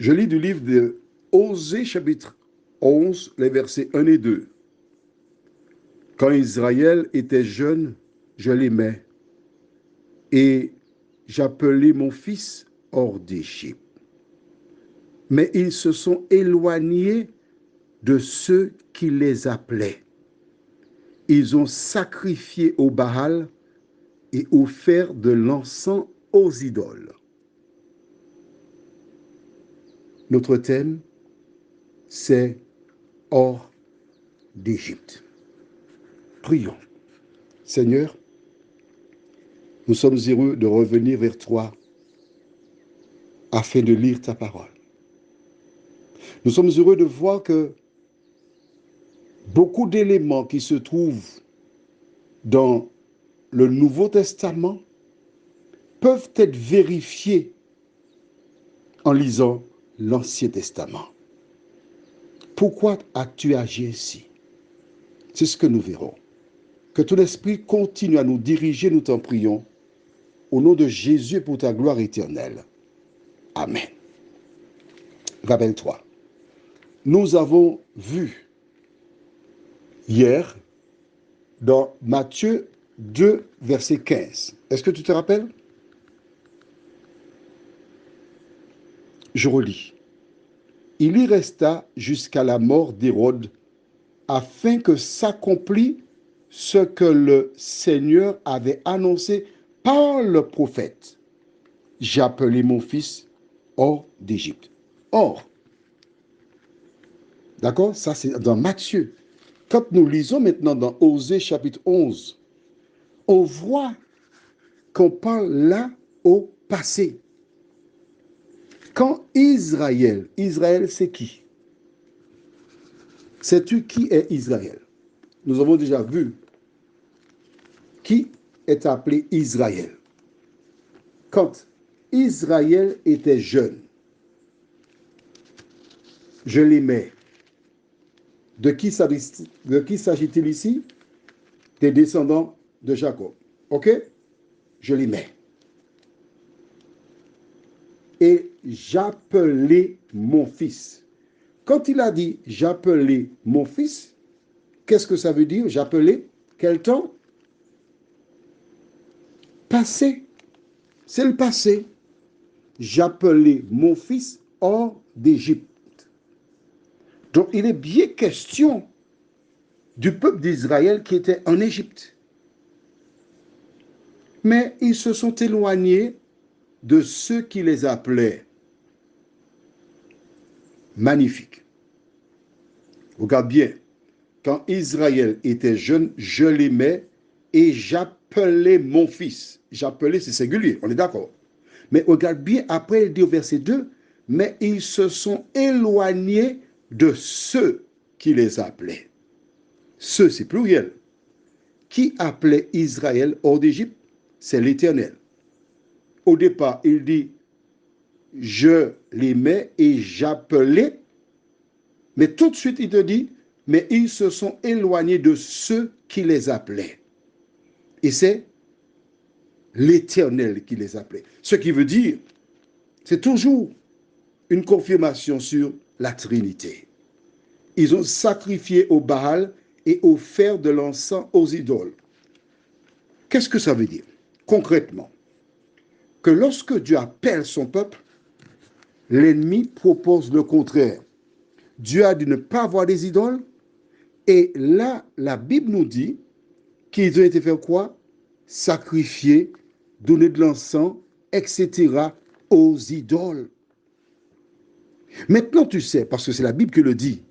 Je lis du livre de Osée, chapitre 11, les versets 1 et 2. Quand Israël était jeune, je l'aimais et j'appelais mon fils hors d'Égypte. Mais ils se sont éloignés de ceux qui les appelaient. Ils ont sacrifié au Baal et offert de l'encens aux idoles. Notre thème, c'est hors d'Égypte. Prions. Seigneur, nous sommes heureux de revenir vers toi afin de lire ta parole. Nous sommes heureux de voir que beaucoup d'éléments qui se trouvent dans le Nouveau Testament peuvent être vérifiés en lisant l'Ancien Testament. Pourquoi as-tu agi ainsi? C'est ce que nous verrons. Que ton esprit continue à nous diriger, nous t'en prions, au nom de Jésus pour ta gloire éternelle. Amen. Rappelle-toi, nous avons vu hier dans Matthieu 2, verset 15. Est-ce que tu te rappelles? Je relis. Il y resta jusqu'à la mort d'Hérode, afin que s'accomplît ce que le Seigneur avait annoncé par le prophète. J'ai appelé mon fils hors d'Égypte. Or, d'accord, ça c'est dans Matthieu. Quand nous lisons maintenant dans Osée chapitre 11, on voit qu'on parle là au passé. Quand Israël c'est qui? Sais-tu qui est Israël? Nous avons déjà vu qui est appelé Israël. Quand Israël était jeune, je l'aimais. De qui s'agit-il ici? Des descendants de Jacob. Ok? Je l'aimais. Et j'appelais mon fils. Quand il a dit j'appelais mon fils, qu'est-ce que ça veut dire? J'appelais quel temps? Passé. C'est le passé. J'appelais mon fils hors d'Égypte. Donc il est bien question du peuple d'Israël qui était en Égypte. Mais ils se sont éloignés de ceux qui les appelaient. Magnifique. Regarde bien. Quand Israël était jeune, je l'aimais et j'appelais mon fils. J'appelais, c'est singulier, on est d'accord. Mais regarde bien, après il dit au verset 2, mais ils se sont éloignés de ceux qui les appelaient. Ceux, c'est pluriel. Qui appelait Israël hors d'Égypte? C'est l'Éternel. Au départ, il dit, je l'aimais et j'appelais. Mais tout de suite, il te dit, mais ils se sont éloignés de ceux qui les appelaient. Et c'est l'Éternel qui les appelait. Ce qui veut dire, c'est toujours une confirmation sur la Trinité. Ils ont sacrifié au Baal et offert de l'encens aux idoles. Qu'est-ce que ça veut dire? Concrètement, que lorsque Dieu appelle son peuple, l'ennemi propose le contraire. Dieu a dit ne pas avoir des idoles, et là, la Bible nous dit qu'ils ont été faire quoi? Sacrifier, donner de l'encens, etc. aux idoles. Maintenant, tu sais, parce que c'est la Bible qui le dit,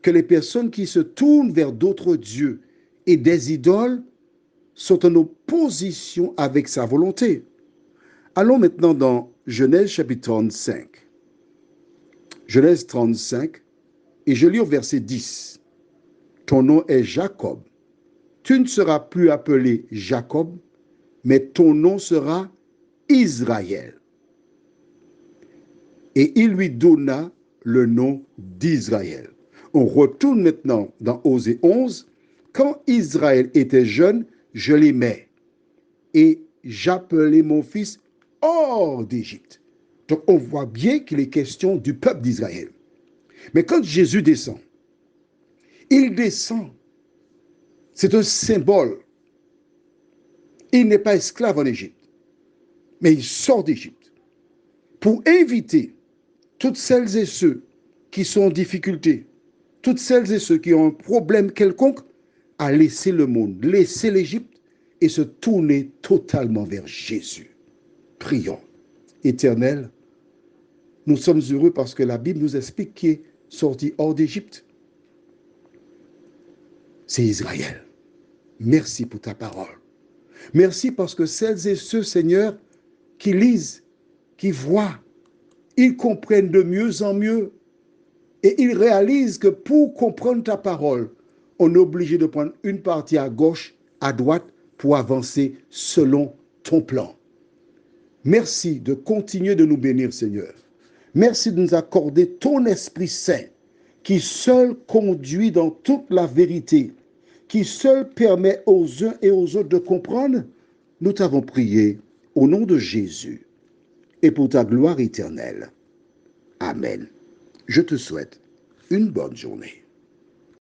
que les personnes qui se tournent vers d'autres dieux et des idoles sont en opposition avec sa volonté. Allons maintenant dans Genèse chapitre 35. Genèse 35, et je lis au verset 10. Ton nom est Jacob. Tu ne seras plus appelé Jacob, mais ton nom sera Israël. Et il lui donna le nom d'Israël. On retourne maintenant dans Osée 11. Quand Israël était jeune, je l'aimais et j'appelais mon fils hors d'Égypte. Donc on voit bien qu'il est question du peuple d'Israël. Mais quand Jésus descend, il descend. C'est un symbole. Il n'est pas esclave en Égypte, mais il sort d'Égypte pour inviter toutes celles et ceux qui sont en difficulté, toutes celles et ceux qui ont un problème quelconque, à laisser le monde, laisser l'Égypte et se tourner totalement vers Jésus. Prions. Éternel, nous sommes heureux parce que la Bible nous explique qui est sorti hors d'Égypte. C'est Israël. Merci pour ta parole. Merci parce que celles et ceux, Seigneur, qui lisent, qui voient, ils comprennent de mieux en mieux et ils réalisent que pour comprendre ta parole, on est obligé de prendre une partie à gauche, à droite, pour avancer selon ton plan. Merci de continuer de nous bénir, Seigneur. Merci de nous accorder ton Esprit Saint, qui seul conduit dans toute la vérité, qui seul permet aux uns et aux autres de comprendre. Nous t'avons prié au nom de Jésus et pour ta gloire éternelle. Amen. Je te souhaite une bonne journée.